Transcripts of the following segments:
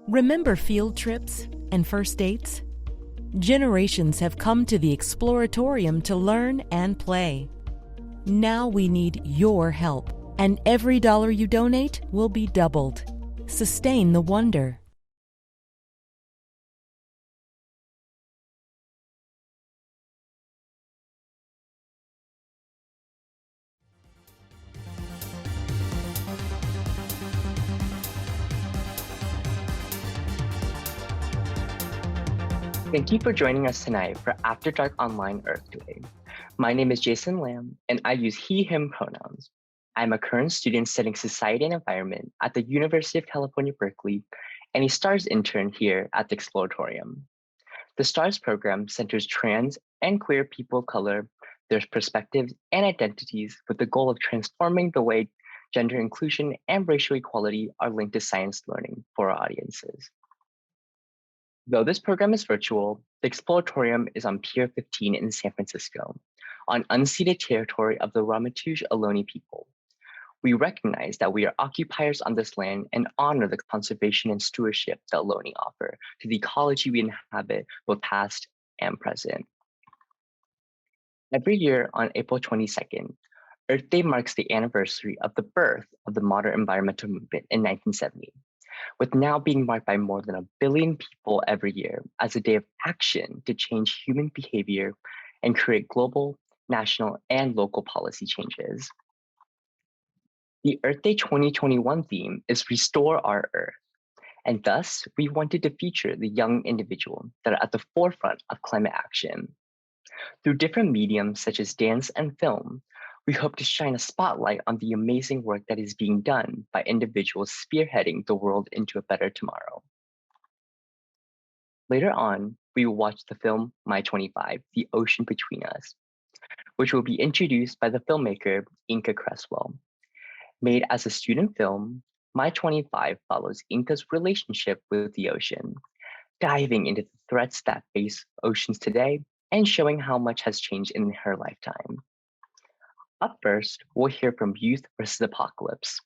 Remember field trips and first dates? Generations have come to the Exploratorium to learn and play. Now we need your help, and every dollar you donate will be doubled. Sustain the wonder. Thank you for joining us tonight for After Dark Online Earth Day. My name is Jason Lam, and I use he, him pronouns. I'm a current student studying society and environment at the University of California, Berkeley, and a STARS intern here at the Exploratorium. The STARS program centers trans and queer people of color, their perspectives and identities with the goal of transforming the way gender inclusion and racial equality are linked to science learning for our audiences. Though this program is virtual, the Exploratorium is on Pier 15 in San Francisco, on unceded territory of the Ramaytush Ohlone people. We recognize that we are occupiers on this land and honor the conservation and stewardship that Ohlone offer to the ecology we inhabit, both past and present. Every year on April 22nd, Earth Day marks the anniversary of the birth of the modern environmental movement in 1970. With now being marked by more than 1 billion people every year as a day of action to change human behavior and create global, national, and local policy changes. The Earth Day 2021 theme is Restore Our Earth, and thus we wanted to feature the young individual that are at the forefront of climate action. Through different mediums such as dance and film, we hope to shine a spotlight on the amazing work that is being done by individuals spearheading the world into a better tomorrow. Later on, we will watch the film My 25, The Ocean Between Us, which will be introduced by the filmmaker Inka Cresswell. Made as a student film, My 25 follows Inka's relationship with the ocean, diving into the threats that face oceans today and showing how much has changed in her lifetime. Up first, we'll hear from Youth versus Apocalypse,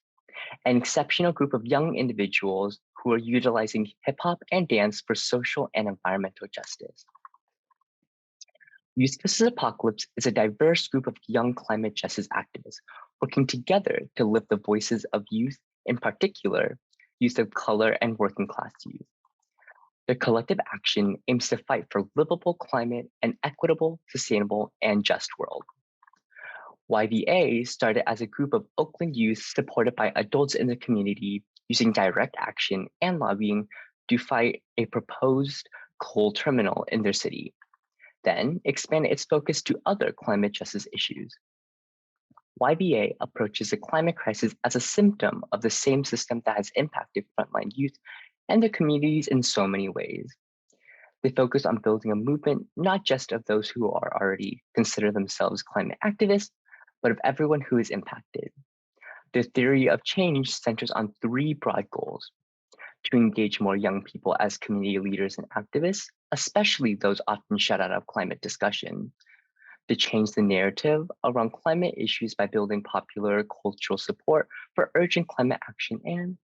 an exceptional group of young individuals who are utilizing hip hop and dance for social and environmental justice. Youth versus Apocalypse is a diverse group of young climate justice activists working together to lift the voices of youth, in particular, youth of color and working class youth. Their collective action aims to fight for livable climate, an equitable, sustainable, and just world. YVA started as a group of Oakland youth supported by adults in the community using direct action and lobbying to fight a proposed coal terminal in their city, then expanded its focus to other climate justice issues. YVA approaches the climate crisis as a symptom of the same system that has impacted frontline youth and their communities in so many ways. They focus on building a movement not just of those who are already consider themselves climate activists, but of everyone who is impacted. The theory of change centers on 3 broad goals: to engage more young people as community leaders and activists, especially those often shut out of climate discussion; to change the narrative around climate issues by building popular cultural support for urgent climate action; and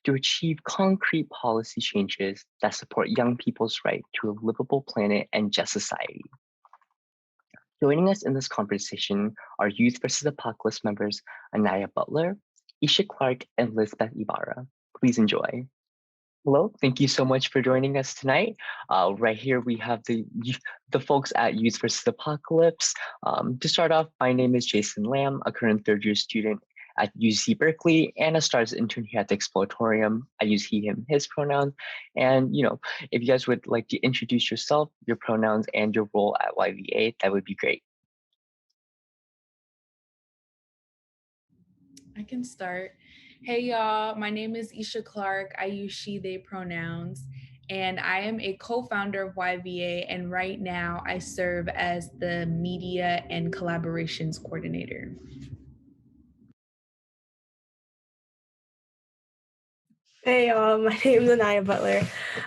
to achieve concrete policy changes that support young people's right to a livable planet and just society. Joining us in this conversation are Youth versus Apocalypse members Anaya Butler, Isha Clark, and Lisbeth Ibarra. Please enjoy. Hello, thank you so much for joining us tonight. Right here we have the folks at Youth versus Apocalypse. To start off, my name is Jason Lam, a current 3rd year student at UC Berkeley and a STARS intern here at the Exploratorium. I use he, him, his pronouns. And if you guys would like to introduce yourself, your pronouns, and your role at YVA, that would be great. I can start. Hey y'all, my name is Isha Clark. I use she, they pronouns, and I am a co-founder of YVA, and right now I serve as the media and collaborations coordinator. Hey y'all, my name is Anaya Butler.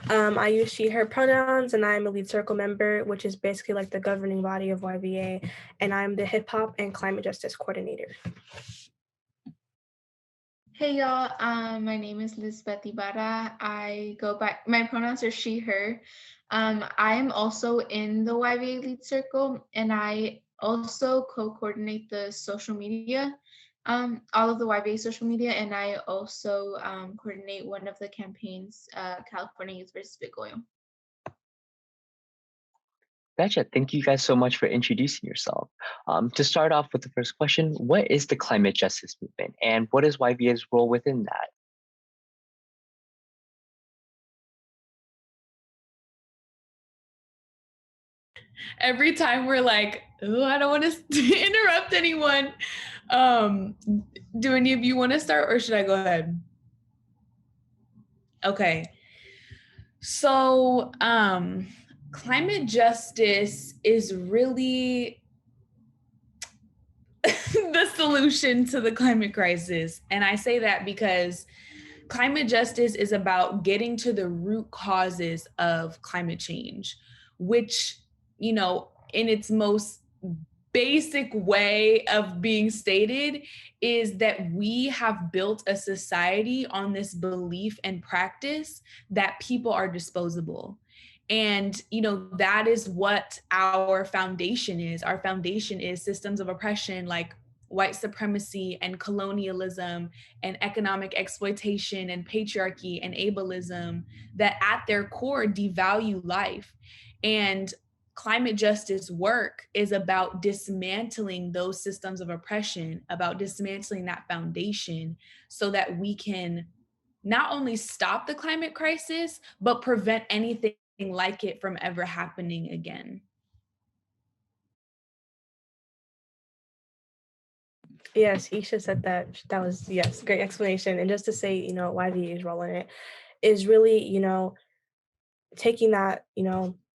I use she, her pronouns, and I'm a lead circle member, which is basically like the governing body of YVA, and I'm the hip hop and climate justice coordinator. Hey y'all, my name is Lisbeth Ibarra. I go by, my pronouns are she, her. I am also in the YVA Lead Circle, and I also co-coordinate the social media, all of the YVA social media, and I also coordinate one of the campaigns, California Youth versus Big Oil. Gotcha. Thank you guys so much for introducing yourself. To start off with the first question, what is the climate justice movement and what is YVA's role within that? Every time we're like, oh, I don't want to interrupt anyone. Do any of you want to start or should I go ahead? Okay. So, climate justice is really the solution to the climate crisis. And I say that because climate justice is about getting to the root causes of climate change, which, you know, in its most basic way of being stated is that we have built a society on this belief and practice that people are disposable. And, you know, that is what our foundation is. Our foundation is systems of oppression like white supremacy and colonialism and economic exploitation and patriarchy and ableism that at their core devalue life. And climate justice work is about dismantling those systems of oppression, about dismantling that foundation so that we can not only stop the climate crisis, but prevent anything like it from ever happening again. Yes, Isha said that. That was, yes, great explanation. And just to say, YVA's role in it is really, taking that,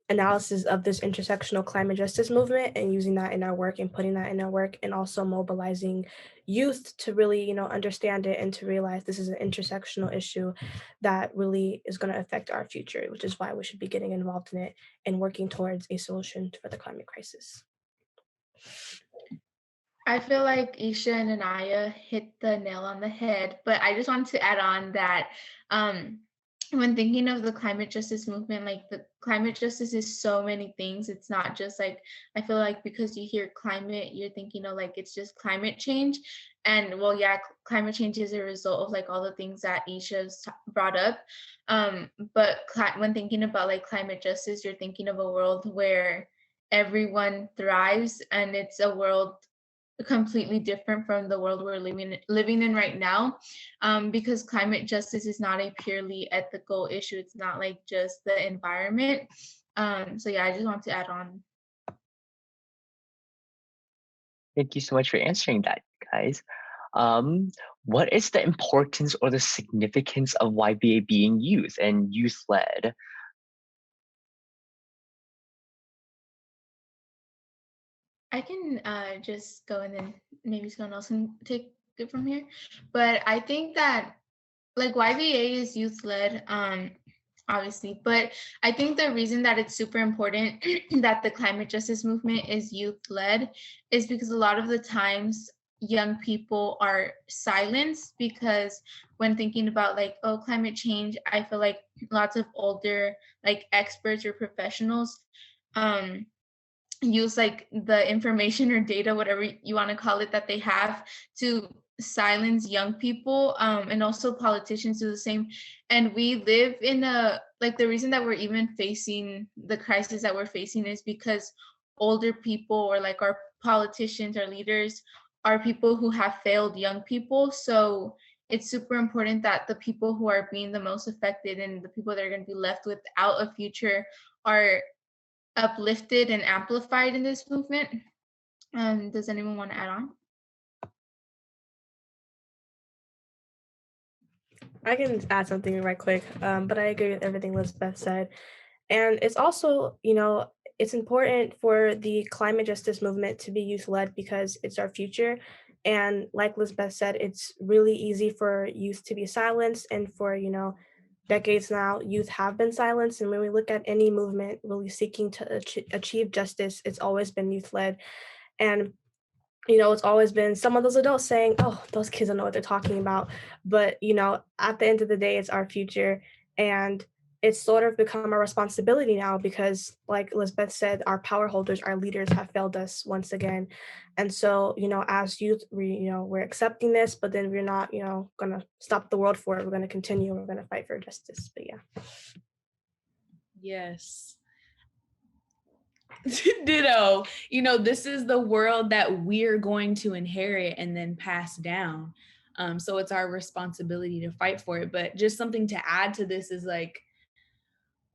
analysis of this intersectional climate justice movement and using that in our work and putting that in our work, and also mobilizing youth to really, understand it and to realize this is an intersectional issue that really is going to affect our future, which is why we should be getting involved in it and working towards a solution for the climate crisis. I feel like Isha and Anaya hit the nail on the head, but I just wanted to add on that when thinking of the climate justice movement, like the climate justice is so many things. It's not just like, I feel like because you hear climate, you're thinking of like, it's just climate change. And well, yeah, climate change is a result of like all the things that Isha's brought up. But when thinking about like climate justice, you're thinking of a world where everyone thrives, and it's a world completely different from the world we're living in right now, because climate justice is not a purely ethical issue. It's not like just the environment. So yeah, I just want to add on. Thank you so much for answering that, guys. What is the importance or the significance of YBA being youth and youth-led? I can just go and then maybe someone else can take it from here. But I think that like YVA is youth led, obviously, but I think the reason that it's super important that the climate justice movement is youth led is because a lot of the times young people are silenced, because when thinking about like, oh, climate change, I feel like lots of older like experts or professionals use like the information or data, whatever you want to call it, that they have to silence young people, and also politicians do the same. And we live in a, like, the reason that we're even facing the crisis that we're facing is because older people, or like our politicians or leaders, are people who have failed young people. So it's super important that the people who are being the most affected and the people that are going to be left without a future are uplifted and amplified in this movement. Does anyone want to add on? I can add something right quick, but I agree with everything Elizabeth said. And it's also, it's important for the climate justice movement to be youth-led because it's our future. And like Elizabeth said, it's really easy for youth to be silenced. And for, decades now, youth have been silenced. And when we look at any movement really seeking to achieve justice, it's always been youth-led. And it's always been some of those adults saying, oh, those kids don't know what they're talking about. But, at the end of the day, it's our future. And it's sort of become a responsibility now because, like Elizabeth said, our power holders, our leaders have failed us once again. And so, as youth, we're accepting this, but then we're not, going to stop the world for it. We're going to continue. We're going to fight for justice. But yeah. Yes. Ditto. This is the world that we're going to inherit and then pass down. So it's our responsibility to fight for it. But just something to add to this is like,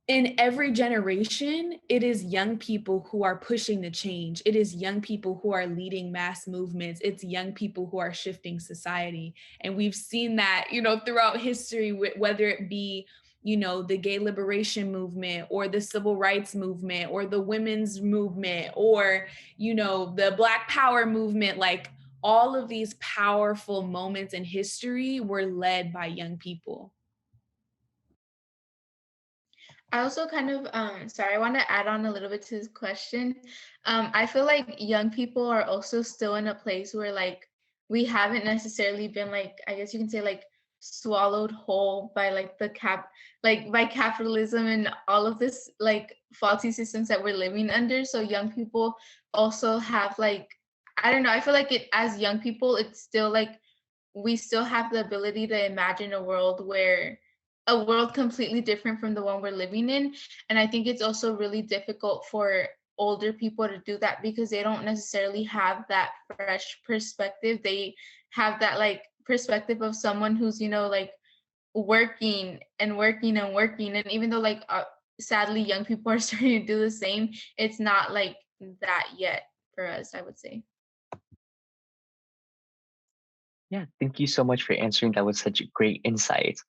in every generation, it is young people who are pushing the change. It is young people who are leading mass movements. It's young people who are shifting society. And we've seen that, throughout history, whether it be, the gay liberation movement or the civil rights movement or the women's movement or, the Black Power movement, like all of these powerful moments in history were led by young people. I also kind of sorry, I want to add on a little bit to this question. I feel like young people are also still in a place where like we haven't necessarily been like, I guess you can say like swallowed whole by like by capitalism and all of this like faulty systems that we're living under. So young people also have like, I don't know, I feel like it as young people, it's still like we still have the ability to imagine a world completely different from the one we're living in. And I think it's also really difficult for older people to do that because they don't necessarily have that fresh perspective. They have that like perspective of someone who's, like working and working and working. And even though like sadly young people are starting to do the same, it's not like that yet for us, I would say. Yeah, thank you so much for answering that with such great insights.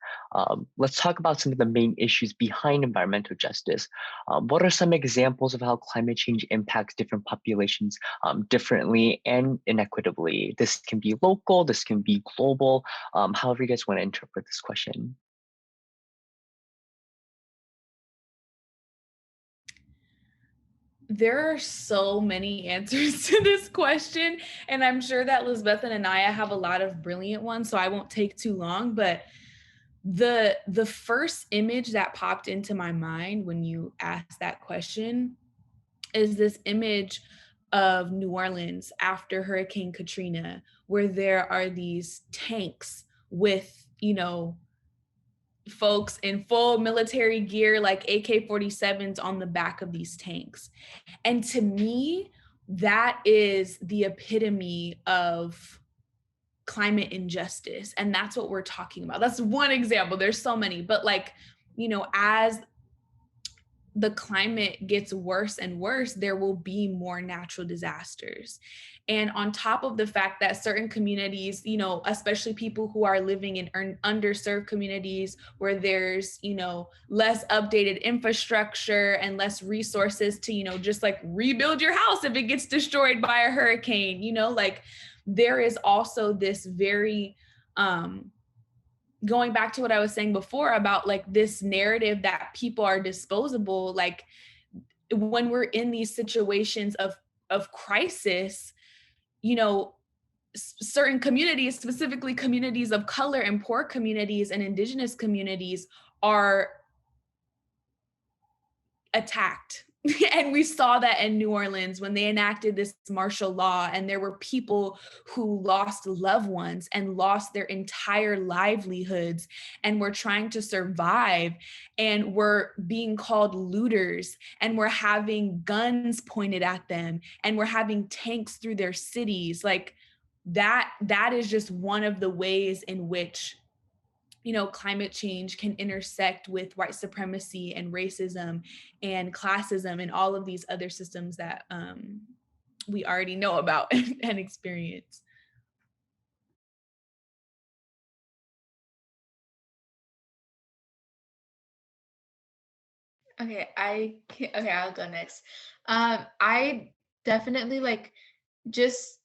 Let's talk about some of the main issues behind environmental justice. What are some examples of how climate change impacts different populations differently and inequitably? This can be local, this can be global, however you guys want to interpret this question. There are so many answers to this question, and I'm sure that Lisbeth and Anaya have a lot of brilliant ones, so I won't take too long. But the first image that popped into my mind when you asked that question is this image of New Orleans after Hurricane Katrina, where there are these tanks with, folks in full military gear, like AK-47s on the back of these tanks. And to me, that is the epitome of climate injustice. And that's what we're talking about. That's one example. There's so many, but like, as the climate gets worse and worse, there will be more natural disasters. And on top of the fact that certain communities, especially people who are living in underserved communities where there's, less updated infrastructure and less resources to, just like rebuild your house if it gets destroyed by a hurricane, like there is also this very, going back to what I was saying before about like this narrative that people are disposable, like when we're in these situations of crisis, certain communities, specifically communities of color and poor communities and indigenous communities, are attacked. And we saw that in New Orleans when they enacted this martial law, and there were people who lost loved ones and lost their entire livelihoods and were trying to survive and were being called looters and were having guns pointed at them and were having tanks through their cities. Like that is just one of the ways in which climate change can intersect with white supremacy and racism and classism and all of these other systems that we already know about and experience. Okay, I'll go next. I definitely like just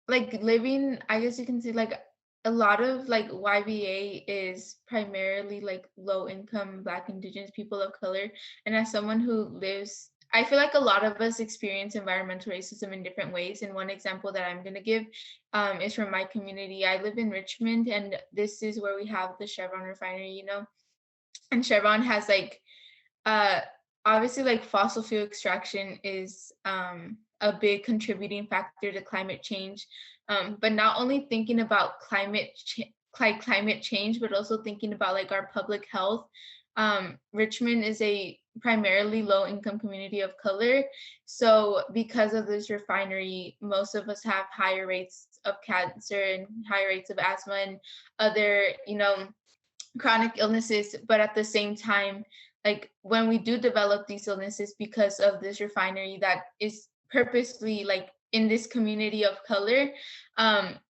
like living, I guess you can say like a lot of like YVA is primarily like low income Black Indigenous people of color. And as someone who lives I feel like a lot of us experience environmental racism in different ways. And one example that I'm going to give is from my community. I live in Richmond, and this is where we have the Chevron refinery, you know, and Chevron has like, uh, obviously, like fossil fuel extraction is a big contributing factor to climate change. But not only thinking about climate change, but also thinking about like our public health. Richmond is a primarily low income community of color. So because of this refinery, most of us have higher rates of cancer and higher rates of asthma and other, you know, chronic illnesses. But at the same time, like when we do develop these illnesses because of this refinery that is purposely like in this community of color,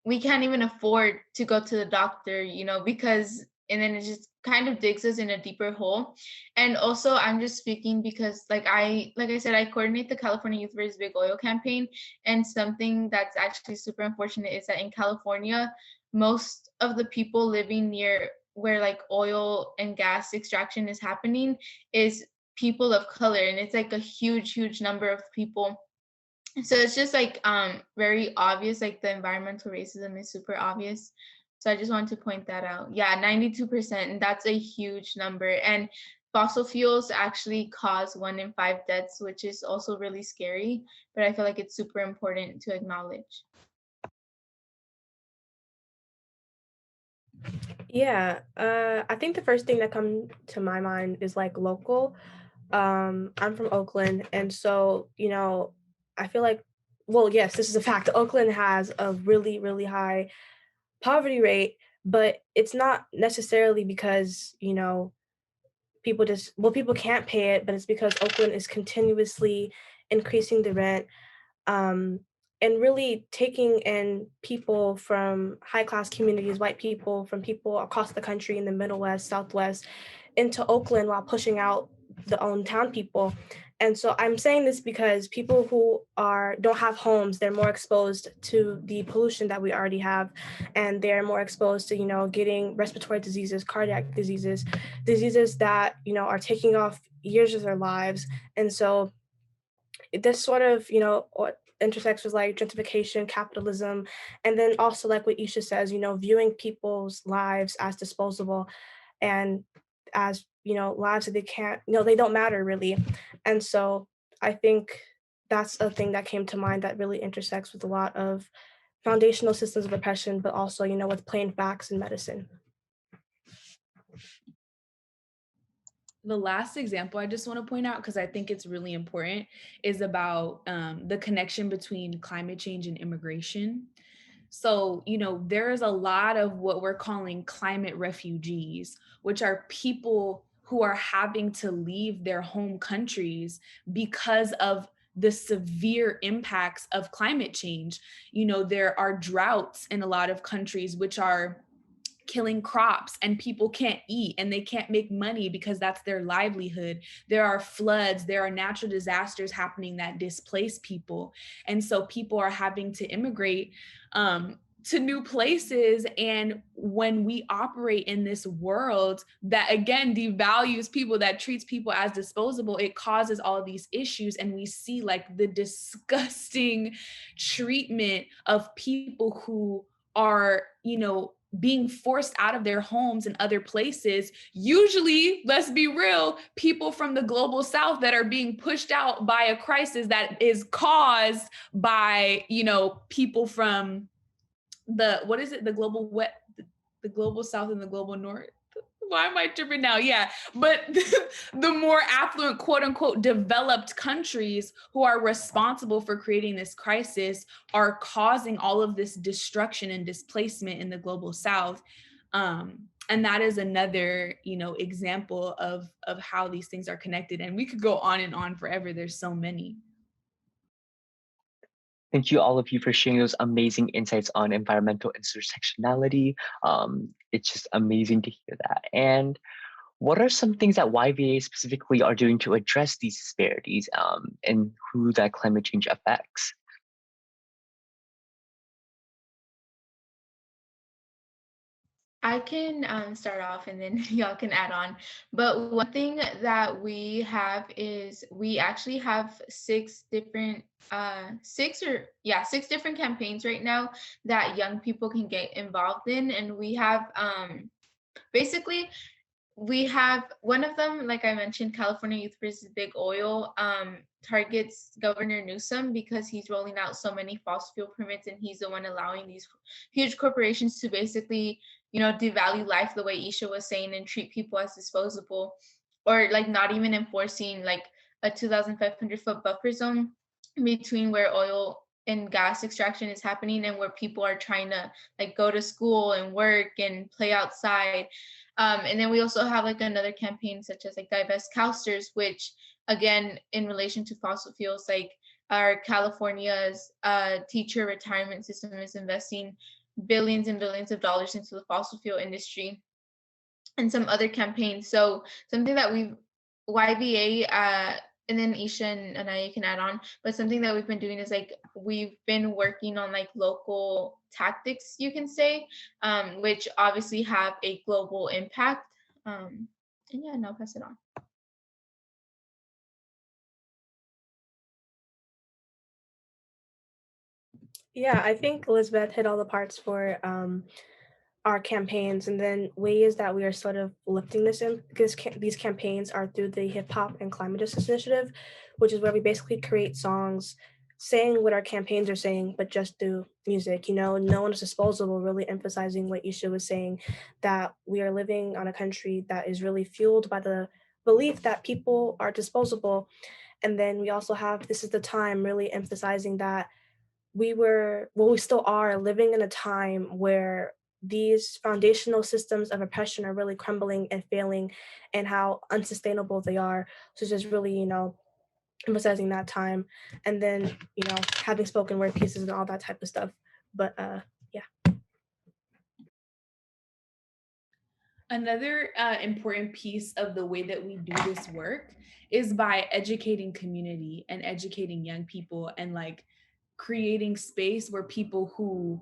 we can't even afford to go to the doctor, you know, because and then it just kind of digs us in a deeper hole. And also I'm just speaking because like I said, I coordinate the California Youth Versus Big Oil campaign. And something that's actually super unfortunate is that in California, most of the people living near where like oil and gas extraction is happening is people of color, and it's like a huge number of people. So it's just like very obvious, like the environmental racism is super obvious. So I just wanted to point that out. Yeah, 92%, and that's a huge number. And fossil fuels actually cause 1 in 5 deaths, which is also really scary, but I feel like it's super important to acknowledge. Yeah, I think the first thing that comes to my mind is like local. I'm from Oakland, and so I feel like, well, yes, this is a fact. Oakland has a really high poverty rate, but it's not necessarily because people can't pay it, but it's because Oakland is continuously increasing the rent, um, and really taking in people from high class communities, white people, from people across the country in the Middle West, Southwest, into Oakland while pushing out the own town people. And so I'm saying this because people who don't have homes, they're more exposed to the pollution that we already have, and they're more exposed to getting respiratory diseases, cardiac diseases, diseases that are taking off years of their lives. And so this sort of what intersects with like gentrification, capitalism, and then also like what Isha says, viewing people's lives as disposable and as lives that they can't, they don't matter really. And so I think that's a thing that came to mind that really intersects with a lot of foundational systems of oppression, but also with plain facts in medicine. The last example I just want to point out, because I think it's really important, is about the connection between climate change and immigration. So, there is a lot of what we're calling climate refugees, which are people who are having to leave their home countries because of the severe impacts of climate change. There are droughts in a lot of countries, which are killing crops, and people can't eat and they can't make money because that's their livelihood. There are floods, there are natural disasters happening that displace people. And so people are having to immigrate to new places. And when we operate in this world that again devalues people, that treats people as disposable, it causes all of these issues. And we see like the disgusting treatment of people who are, being forced out of their homes and other places. Usually, let's be real, people from the global South that are being pushed out by a crisis that is caused by, people from the global South and the global North. Why am I tripping now? Yeah, but the more affluent, quote unquote, developed countries who are responsible for creating this crisis are causing all of this destruction and displacement in the global South. And that is another, example of how these things are connected. And we could go on and on forever. There's so many. Thank you, all of you, for sharing those amazing insights on environmental intersectionality. It's just amazing to hear that. And what are some things that YVA specifically are doing to address these disparities and who that climate change affects? I can start off and then y'all can add on. But one thing that we have is we actually have six different six different campaigns right now that young people can get involved in. And we have basically we have one of them, like I mentioned, California Youth versus Big Oil, targets Governor Newsom because he's rolling out so many fossil fuel permits, and he's the one allowing these huge corporations to basically, devalue life the way Isha was saying and treat people as disposable, or like not even enforcing like a 2,500-foot buffer zone between where oil and gas extraction is happening and where people are trying to like go to school and work and play outside. And then we also have like another campaign such as like Divest CalSTARS, which again, in relation to fossil fuels, like our California's teacher retirement system is investing billions and billions of dollars into the fossil fuel industry, and some other campaigns. So something that we've YVA and then Isha and I can add on, but something that we've been doing is like we've been working on like local tactics, you can say, which obviously have a global impact. And yeah, and I'll pass it on. Yeah, I think Elizabeth hit all the parts for our campaigns, and then ways that we are sort of lifting this in, because these campaigns are through the Hip Hop and Climate Justice Initiative, which is where we basically create songs saying what our campaigns are saying, but just through music. No one is disposable, really emphasizing what Isha was saying, that we are living on a country that is really fueled by the belief that people are disposable. And then we also have This Is the Time, really emphasizing that we still are living in a time where these foundational systems of oppression are really crumbling and failing, and how unsustainable they are. So just really, emphasizing that time, and then, having spoken word pieces and all that type of stuff. But yeah. Another important piece of the way that we do this work is by educating community and educating young people, and like creating space where people who,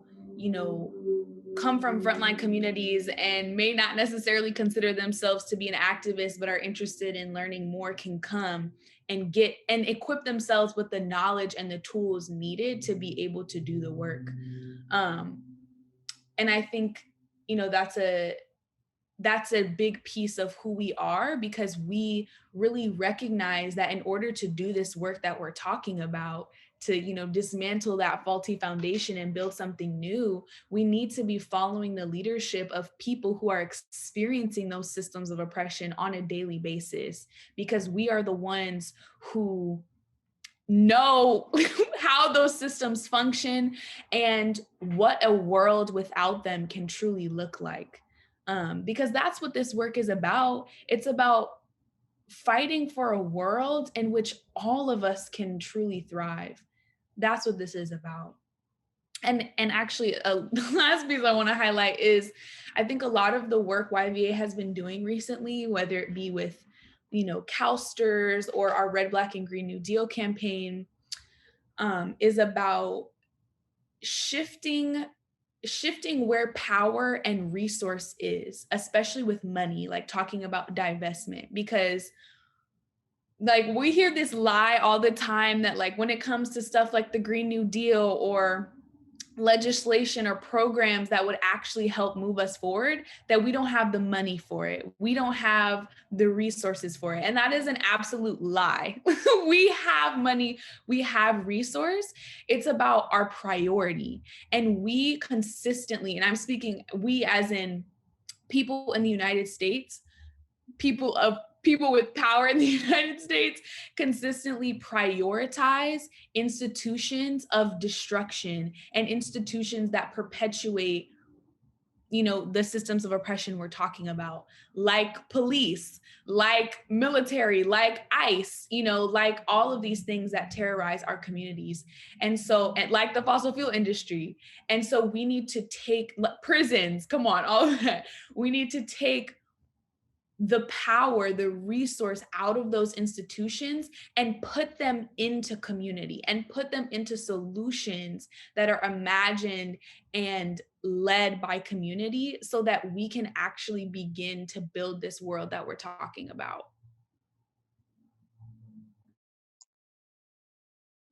come from frontline communities and may not necessarily consider themselves to be an activist, but are interested in learning more, can come and get and equip themselves with the knowledge and the tools needed to be able to do the work. And I think, that's a big piece of who we are, because we really recognize that in order to do this work that we're talking about, to dismantle that faulty foundation and build something new, we need to be following the leadership of people who are experiencing those systems of oppression on a daily basis, because we are the ones who know how those systems function and what a world without them can truly look like. Because that's what this work is about. It's about fighting for a world in which all of us can truly thrive. That's what this is about. And actually, the last piece I want to highlight is, I think a lot of the work YVA has been doing recently, whether it be with, CalSTARS or our Red, Black, and Green New Deal campaign, is about shifting where power and resource is, especially with money, like talking about divestment, because like we hear this lie all the time that like when it comes to stuff like the Green New Deal or legislation or programs that would actually help move us forward, that we don't have the money for it. We don't have the resources for it. And that is an absolute lie. We have money, we have resource. It's about our priority. And we consistently, and I'm speaking we as in people in the United States, people with power in the United States, consistently prioritize institutions of destruction and institutions that perpetuate, the systems of oppression we're talking about, like police, like military, like ICE, like all of these things that terrorize our communities. And like the fossil fuel industry. And so we need to take prisons, come on, all of that. We need to take the power, the resource out of those institutions and put them into community and put them into solutions that are imagined and led by community so that we can actually begin to build this world that we're talking about.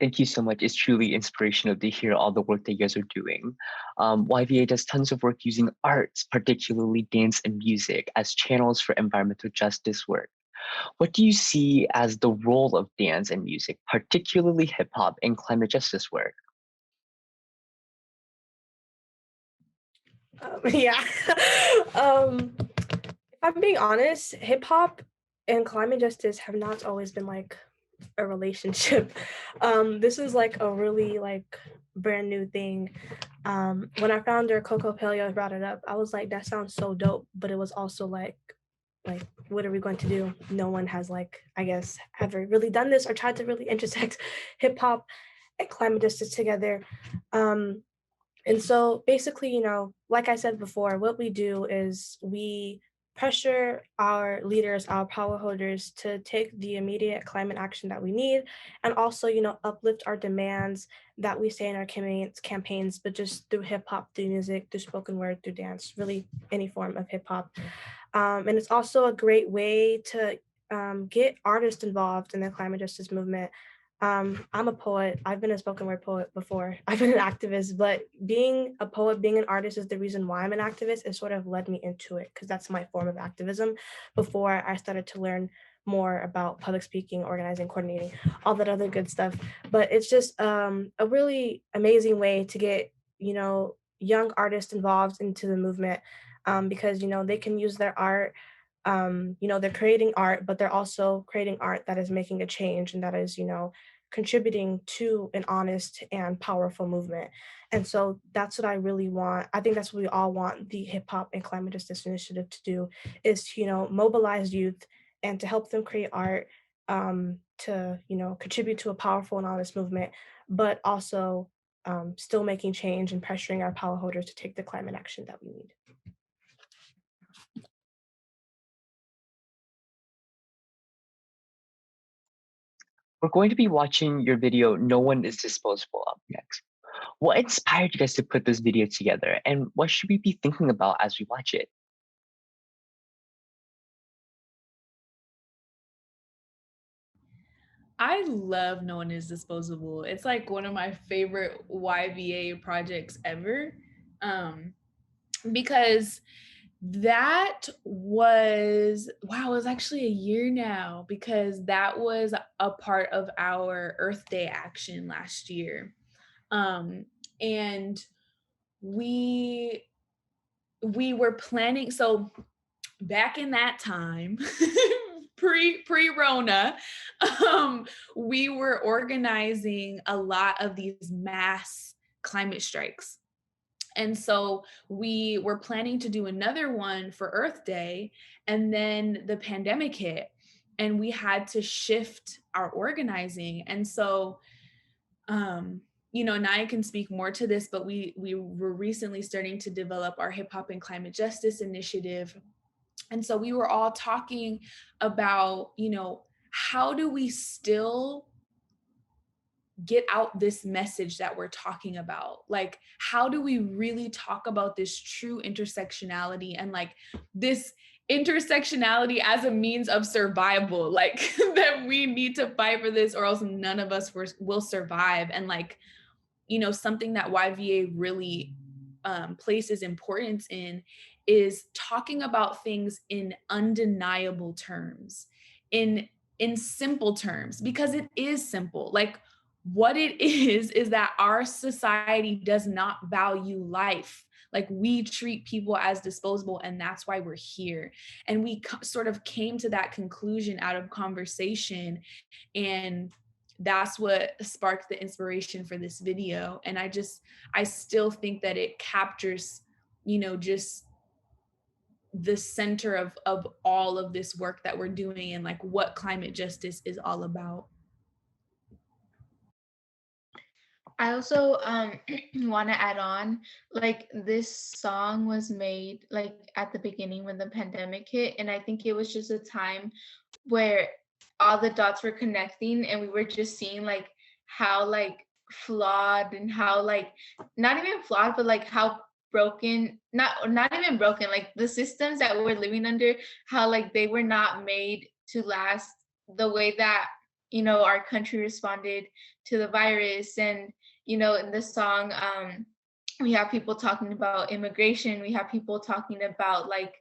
Thank you so much. It's truly inspirational to hear all the work that you guys are doing. YVA does tons of work using arts, particularly dance and music, as channels for environmental justice work. What do you see as the role of dance and music, particularly hip hop, in climate justice work? Yeah. If I'm being honest, hip hop and climate justice have not always been like a relationship. This is like a really like brand new thing. When our founder Coco Pelio brought it up, I was like, that sounds so dope. But it was also like, what are we going to do? No one has like, I guess, ever really done this or tried to really intersect hip hop and climate justice together. And so basically, like I said before, what we do is we pressure our leaders, our power holders to take the immediate climate action that we need and also, uplift our demands that we say in our campaigns, but just through hip hop, through music, through spoken word, through dance, really any form of hip hop. And it's also a great way to get artists involved in the climate justice movement. I'm a poet. I've been a spoken word poet before. I've been an activist, but being a poet, being an artist is the reason why I'm an activist. It sort of led me into it because that's my form of activism before I started to learn more about public speaking, organizing, coordinating, all that other good stuff. But it's just a really amazing way to get, young artists involved into the movement because, they can use their art. They're creating art, but they're also creating art that is making a change and that is, contributing to an honest and powerful movement. And so that's what I really want. I think that's what we all want the Hip Hop and Climate Justice Initiative to do is to, mobilize youth and to help them create art to, contribute to a powerful and honest movement, but also still making change and pressuring our power holders to take the climate action that we need. We're going to be watching your video, No One is Disposable, up next. What inspired you guys to put this video together, and what should we be thinking about as we watch it? I love No One is Disposable. It's like one of my favorite YVA projects ever. Because that was, wow, it was actually a year now because that was a part of our Earth Day action last year. And we were planning, so back in that time, pre-Rona, we were organizing a lot of these mass climate strikes. And so we were planning to do another one for Earth Day, and then the pandemic hit, and we had to shift our organizing. And so, Naya can speak more to this, but we were recently starting to develop our Hip Hop and Climate Justice initiative. And so we were all talking about, how do we still get out this message that we're talking about? Like, how do we really talk about this true intersectionality and like this intersectionality as a means of survival, like that we need to fight for this or else none of us will survive. And like, something that YVA really places importance in is talking about things in undeniable terms, in simple terms, because it is simple. Like, what it is that our society does not value life. Like, we treat people as disposable, and that's why we're here. And we sort of came to that conclusion out of conversation, and that's what sparked the inspiration for this video. And I still think that it captures, just the center of all of this work that we're doing and like what climate justice is all about. I also want to add on, like this song was made like at the beginning when the pandemic hit, and I think it was just a time where all the dots were connecting, and we were just seeing like how like flawed and how like not even flawed, but like how broken, not even broken, like the systems that we're living under, how like they were not made to last the way that our country responded to the virus. And in this song, we have people talking about immigration, we have people talking about like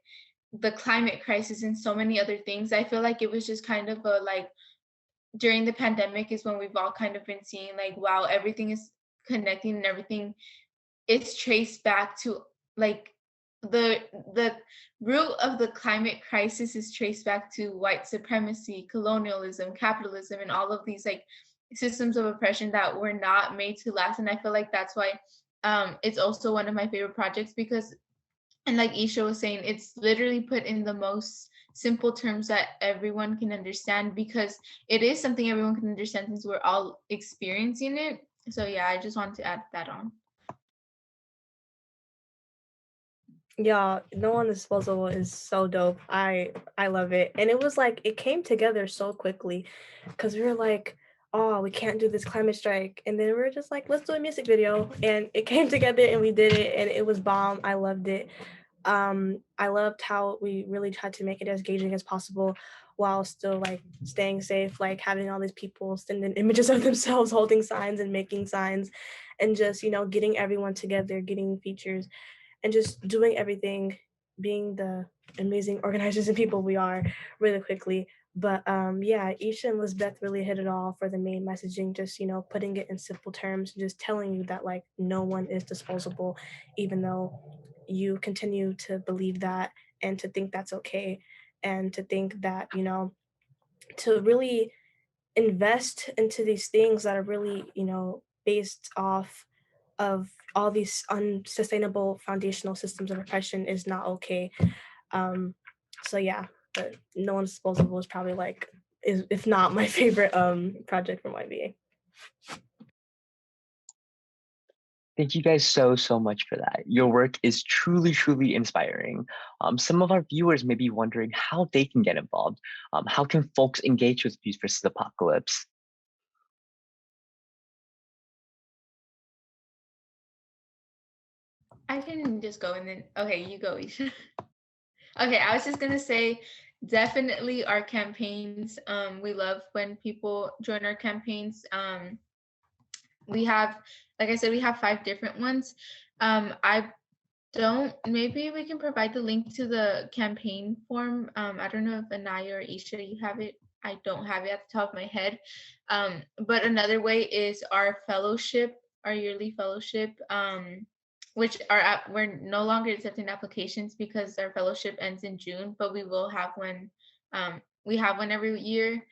the climate crisis and so many other things. I feel like it was just kind of a like during the pandemic is when we've all kind of been seeing like, wow, everything is connecting and everything is traced back to like the root of the climate crisis is traced back to white supremacy, colonialism, capitalism, and all of these like systems of oppression that were not made to last. And I feel like that's why it's also one of my favorite projects, because, and like Isha was saying, it's literally put in the most simple terms that everyone can understand, because it is something everyone can understand since we're all experiencing it. So yeah, I just wanted to add that on. Yeah, No One Disposable is so dope. I love it. And it was like it came together so quickly because we were like, oh, we can't do this climate strike. And then we were just like, let's do a music video. And it came together and we did it, and it was bomb. I loved it. I loved how we really tried to make it as engaging as possible while still like staying safe, like having all these people sending images of themselves holding signs and making signs, and just getting everyone together, getting features, and just doing everything, being the amazing organizers and people we are really quickly. But yeah, Isha and Lisbeth really hit it all for the main messaging, just putting it in simple terms, just telling you that like no one is disposable, even though you continue to believe that and to think that's okay, and to think that to really invest into these things that are really based off of all these unsustainable foundational systems of oppression is not okay. So yeah, but No One's Disposable is probably like, if not my favorite project from YBA. Thank you guys so much for that. Your work is truly inspiring. Some of our viewers may be wondering how they can get involved. How can folks engage with Youth versus Apocalypse? I can just go and then, okay, you go, Isha. Okay, I was just gonna say, definitely our campaigns. We love when people join our campaigns. We have, like I said, we have 5 different ones. Maybe we can provide the link to the campaign form. I don't know if Anaya or Isha, you have it. I don't have it at the top of my head. But another way is our fellowship, our yearly fellowship, which we're no longer accepting applications because our fellowship ends in June, but we will have one. We have one every year.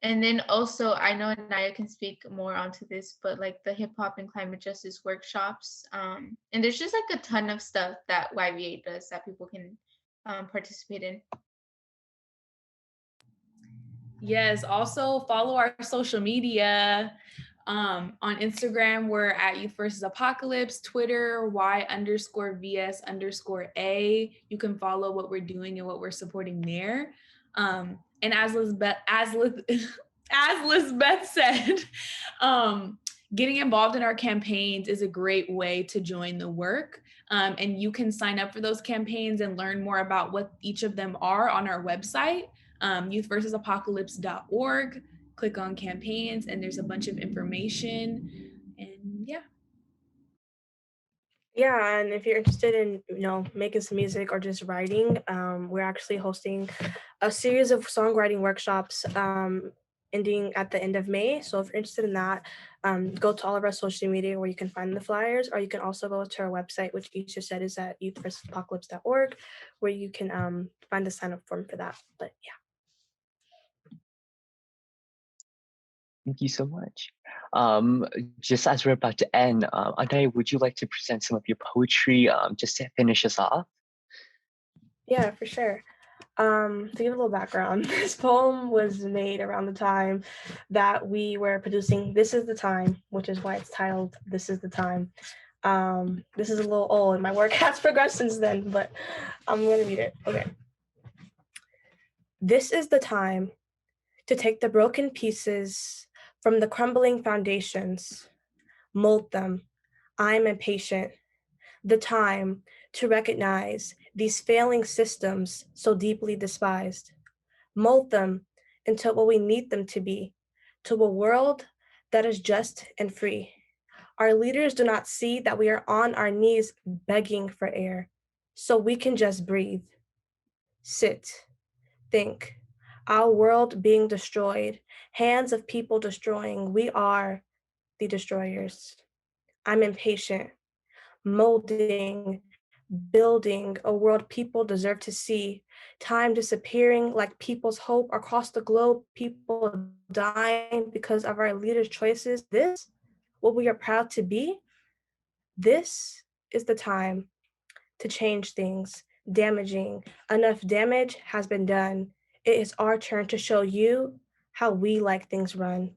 And then also, I know Anaya can speak more onto this, but like the hip hop and climate justice workshops, and there's just like a ton of stuff that YVA does that people can participate in. Yes, also follow our social media. On Instagram, we're at Youth versus Apocalypse, Twitter, Y_VS_A. You can follow what we're doing and what we're supporting there. And as Lisbeth said, getting involved in our campaigns is a great way to join the work. And you can sign up for those campaigns and learn more about what each of them are on our website, youthversusapocalypse.org. Click on campaigns and there's a bunch of information. And yeah. Yeah, and if you're interested in making some music or just writing, we're actually hosting a series of songwriting workshops ending at the end of May. So if you're interested in that, go to all of our social media where you can find the flyers, or you can also go to our website, which Isha said is at youthversusapocalypse.org, where you can find the sign-up form for that. But yeah. Thank you so much. Just as we're about to end, Anaya, would you like to present some of your poetry just to finish us off? Yeah, for sure. To give a little background, this poem was made around the time that we were producing This Is the Time, which is why it's titled This Is the Time. This is a little old and my work has progressed since then, but I'm gonna read it. Okay. This is the time to take the broken pieces from the crumbling foundations, mold them. I'm impatient. The time to recognize these failing systems so deeply despised. Mold them into what we need them to be, to a world that is just and free. Our leaders do not see that we are on our knees begging for air, so we can just breathe, sit, think. Our world being destroyed, hands of people destroying, we are the destroyers. I'm impatient, molding, building a world people deserve to see. Time disappearing like people's hope across the globe, people dying because of our leaders' choices. This, what we are proud to be, this is the time to change things. Damaging. Enough damage has been done. It is our turn to show you how we like things run.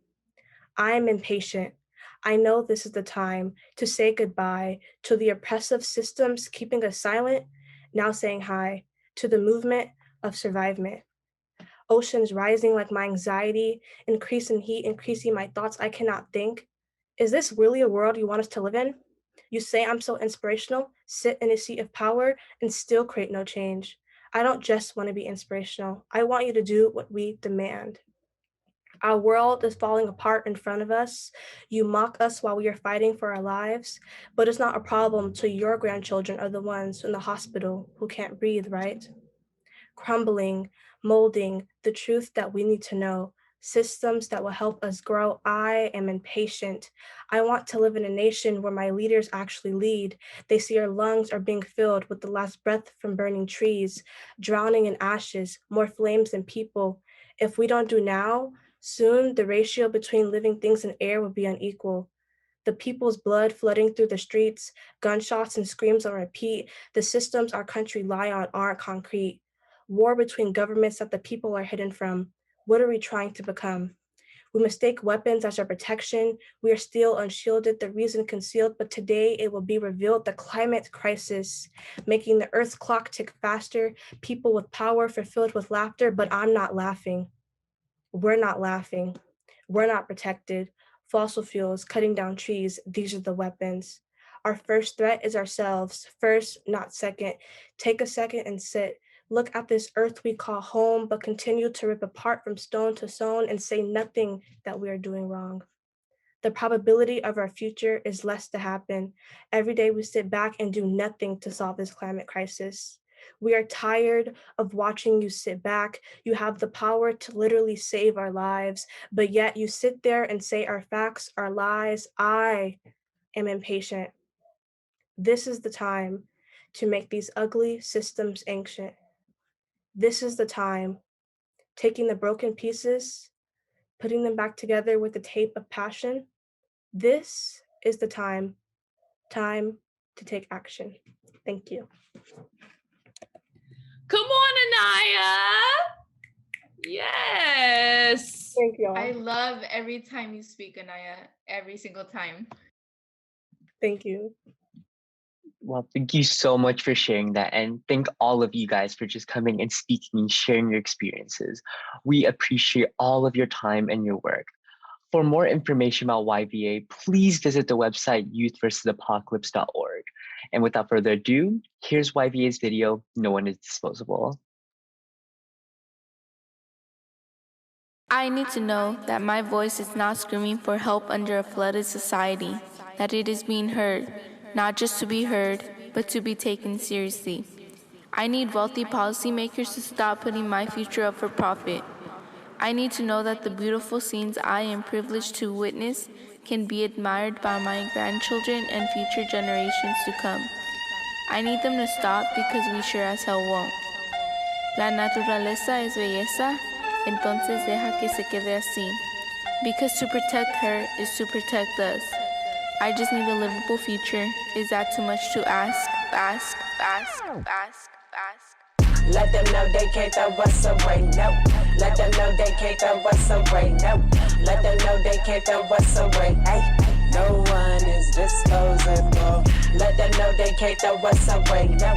I am impatient. I know this is the time to say goodbye to the oppressive systems keeping us silent, now saying hi to the movement of survivement. Oceans rising like my anxiety, increasing heat, increasing my thoughts I cannot think. Is this really a world you want us to live in? You say I'm so inspirational, sit in a seat of power, and still create no change. I don't just want to be inspirational. I want you to do what we demand. Our world is falling apart in front of us. You mock us while we are fighting for our lives, but it's not a problem till your grandchildren are the ones in the hospital who can't breathe, right? Crumbling, molding the truth that we need to know, systems that will help us grow. I am impatient. I want to live in a nation where my leaders actually lead. They see our lungs are being filled with the last breath from burning trees, drowning in ashes, more flames than people. If we don't do now, soon the ratio between living things and air will be unequal. The people's blood flooding through the streets, gunshots and screams on repeat. The systems our country lie on aren't concrete. War between governments that the people are hidden from. What are we trying to become? We mistake weapons as our protection. We are still unshielded, the reason concealed, but today it will be revealed the climate crisis, making the earth's clock tick faster, people with power fulfilled with laughter, but I'm not laughing. We're not laughing. We're not protected. Fossil fuels, cutting down trees, these are the weapons. Our first threat is ourselves. First, not second. Take a second and sit. Look at this earth we call home, but continue to rip apart from stone to stone and say nothing that we are doing wrong. The probability of our future is less to happen. Every day we sit back and do nothing to solve this climate crisis. We are tired of watching you sit back. You have the power to literally save our lives, but yet you sit there and say our facts are lies. I am impatient. This is the time to make these ugly systems ancient. This is the time, taking the broken pieces, putting them back together with the tape of passion. This is the time to take action. Thank you. Come on, Anaya. Yes. Thank you all. I love every time you speak, Anaya, every single time. Thank you. Well, thank you so much for sharing that. And thank all of you guys for just coming and speaking and sharing your experiences. We appreciate all of your time and your work. For more information about YVA, please visit the website youthversusapocalypse.org. And without further ado, here's YVA's video, No One is Disposable. I need to know that my voice is not screaming for help under a flooded society, that it is being heard, not just to be heard, but to be taken seriously. I need wealthy policymakers to stop putting my future up for profit. I need to know that the beautiful scenes I am privileged to witness can be admired by my grandchildren and future generations to come. I need them to stop because we sure as hell won't. La naturaleza es belleza, entonces deja que se quede así. Because to protect her is to protect us. I just need a livable future. Is that too much to ask? Ask, ask, ask, ask. Let them know they can't throw us away, no. Let them know they can't throw us away, no. Let them know they can't throw us away, ay. No one is disposable. Let them know they can't throw us away, no.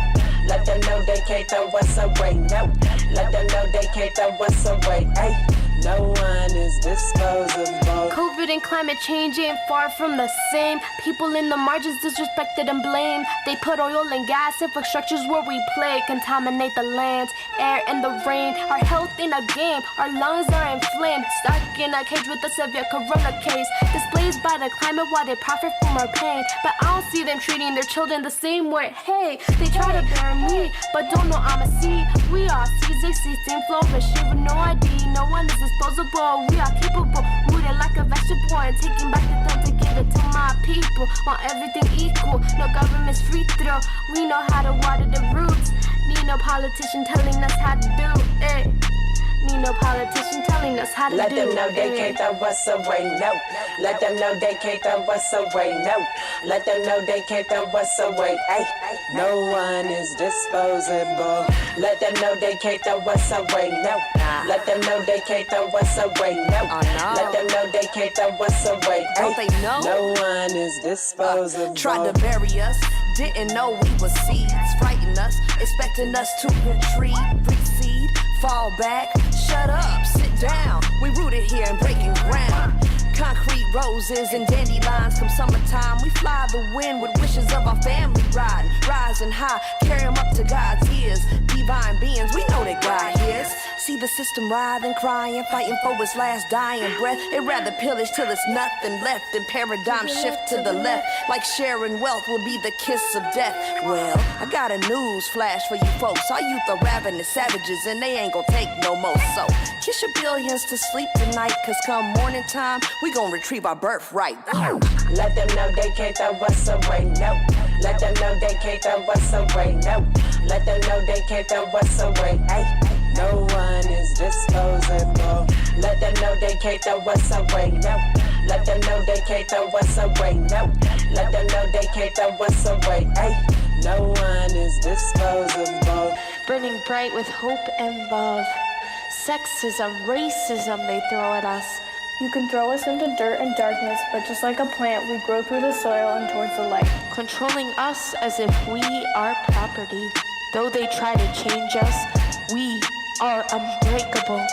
Let them know they can't throw us away, no. Let them know they can't throw us away, ay. No one is disposable. COVID and climate change ain't far from the same. People in the margins disrespected and blamed. They put oil and gas infrastructures where we play, contaminate the land, air, and the rain. Our health in a game, our lungs are inflamed. Stuck in a cage with a severe corona case. Displaced by the climate while they profit from our pain. But I don't see them treating their children the same way. Hey, they try to bury me, but don't know I'm a seed. We are seeds existing, flourishing with no ID. No one is disposable, we are capable. Rooted like a vegetable and taking back the time to give it to my people. Want everything equal, no government's free throw. We know how to water the roots. Need no politician telling us how to do it. Need no politician telling us how to Let do them know they it. can't throw us away, no. Let them know they can't throw us away, no. Let them know they can't throw us away, ay. No one is disposable. Let them know they can't throw us away, no. Let them know they can't throw us away, no. Let them know they can't throw us away, ay. Don't they know? No one is disposable. Tried to bury us, didn't know we were seeds. Frighten us, expecting us to retreat, recede, fall back, shut up, sit down. We rooted here and breaking ground. Concrete roses and dandelions. Come summertime, we fly the wind with wishes of our family riding, rising high, carry them up to God's ears. Divine beings, we know that God hears. See the system writhing, crying, fighting for its last dying breath. It rather pillage till it's nothing left, and paradigm shift to the left. Like sharing wealth will be the kiss of death. Well, I got a news flash for you folks. Our youth are ravenous savages, and they ain't gonna take no more. So kiss your billions to sleep tonight, cause come morning time, we gon' retrieve our birthright. Let them know they can't throw us away, no. Let them know they can't throw us away, no. Let them know they can't throw us away, ay. No one is disposable. Let them know they can't throw us away, no. Let them know they can't throw us away, no. Let them know they can't throw us away, ay. No one is disposable. Burning bright with hope and love. Sexism, racism they throw at us. You can throw us into dirt and darkness, but just like a plant, we grow through the soil and towards the light. Controlling us as if we are property. Though they try to change us, we are unbreakable.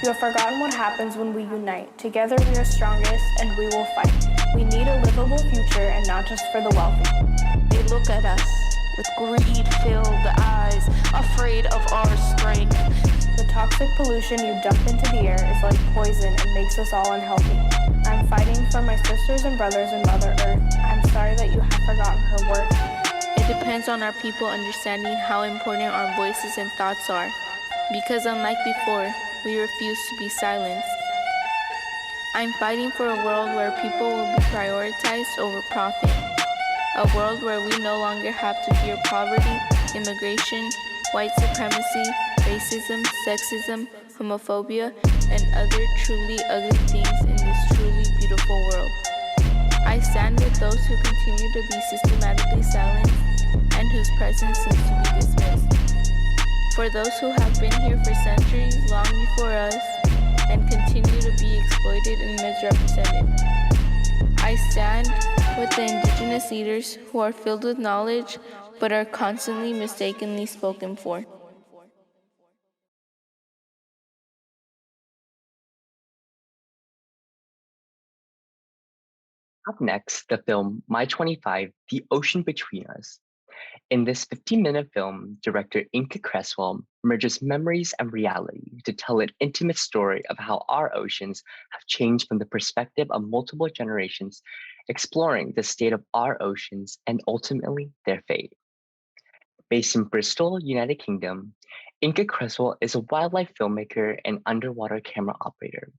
You have forgotten what happens when we unite. Together we are strongest and we will fight. We need a livable future and not just for the wealthy. They look at us with greed-filled eyes, afraid of our strength. The toxic pollution you dump into the air is like poison and makes us all unhealthy. I'm fighting for my sisters and brothers in Mother Earth. I'm sorry that you have forgotten her worth. It depends on our people understanding how important our voices and thoughts are. Because unlike before, we refuse to be silenced. I'm fighting for a world where people will be prioritized over profit. A world where we no longer have to fear poverty, immigration, white supremacy, racism, sexism, homophobia, and other truly ugly things in this truly beautiful world. I stand with those who continue to be systematically silenced and whose presence seems to be dismissed. For those who have been here for centuries long before us and continue to be exploited and misrepresented. I stand with the indigenous leaders who are filled with knowledge but are constantly mistakenly spoken for. Up next, the film My 25, The Ocean Between Us. In this 15-minute film, director Inka Cresswell merges memories and reality to tell an intimate story of how our oceans have changed from the perspective of multiple generations, exploring the state of our oceans and ultimately their fate. Based in Bristol, United Kingdom, Inka Cresswell is a wildlife filmmaker and underwater camera operator,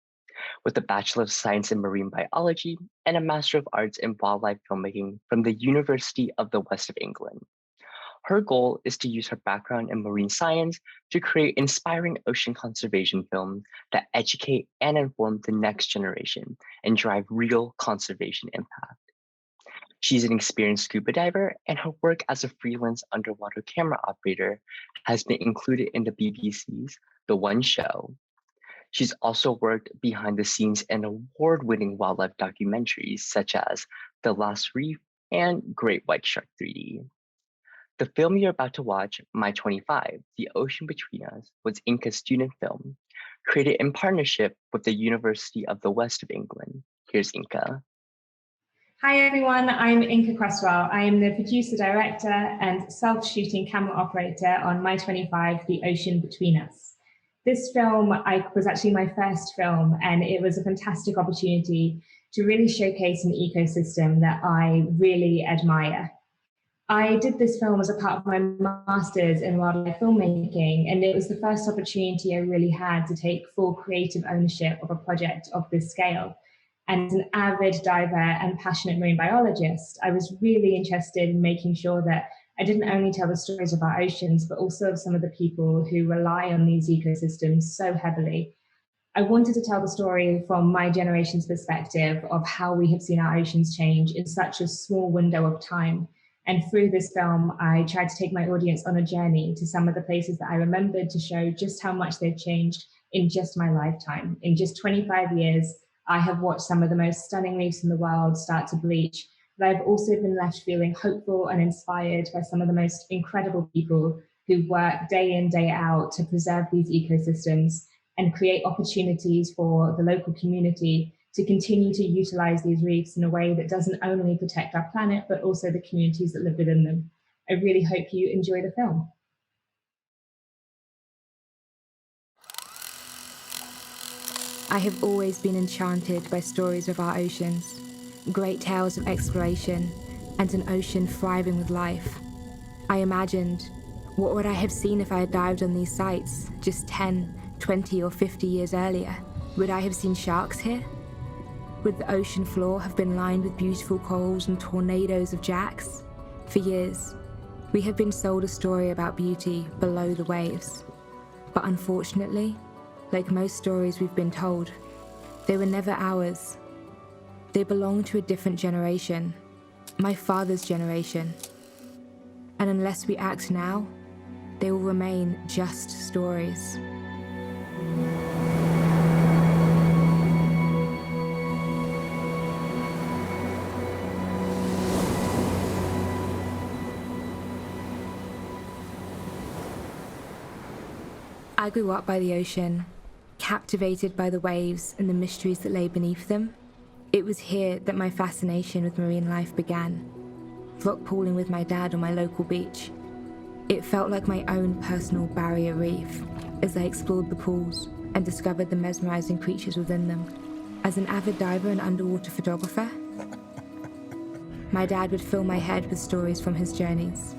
with a Bachelor of Science in Marine Biology and a Master of Arts in Wildlife Filmmaking from the University of the West of England. Her goal is to use her background in marine science to create inspiring ocean conservation films that educate and inform the next generation and drive real conservation impact. She's an experienced scuba diver, and her work as a freelance underwater camera operator has been included in the BBC's The One Show. She's also worked behind the scenes in award-winning wildlife documentaries such as The Last Reef and Great White Shark 3D. The film you're about to watch, My 25, The Ocean Between Us, was Inka's student film, created in partnership with the University of the West of England. Here's Inka. Hi everyone, I'm Inka Cresswell. I am the producer, director, and self-shooting camera operator on My 25, The Ocean Between Us. This film was actually my first film, and it was a fantastic opportunity to really showcase an ecosystem that I really admire. I did this film as a part of my master's in wildlife filmmaking, and it was the first opportunity I really had to take full creative ownership of a project of this scale. And as an avid diver and passionate marine biologist, I was really interested in making sure that I didn't only tell the stories of our oceans, but also of some of the people who rely on these ecosystems so heavily. I wanted to tell the story from my generation's perspective of how we have seen our oceans change in such a small window of time. And through this film, I tried to take my audience on a journey to some of the places that I remembered to show just how much they've changed in just my lifetime. In just 25 years, I have watched some of the most stunning reefs in the world start to bleach, but I've also been left feeling hopeful and inspired by some of the most incredible people who work day in, day out to preserve these ecosystems and create opportunities for the local community to continue to utilize these reefs in a way that doesn't only protect our planet, but also the communities that live within them. I really hope you enjoy the film. I have always been enchanted by stories of our oceans, great tales of exploration, and an ocean thriving with life. I imagined, what would I have seen if I had dived on these sites just 10, 20, or 50 years earlier? Would I have seen sharks here? Would the ocean floor have been lined with beautiful corals and tornadoes of jacks? For years, we have been sold a story about beauty below the waves. But unfortunately, like most stories we've been told, they were never ours. They belong to a different generation, my father's generation. And unless we act now, they will remain just stories. I grew up by the ocean, captivated by the waves and the mysteries that lay beneath them. It was here that my fascination with marine life began, rock pooling with my dad on my local beach. It felt like my own personal barrier reef as I explored the pools and discovered the mesmerizing creatures within them. As an avid diver and underwater photographer, my dad would fill my head with stories from his journeys.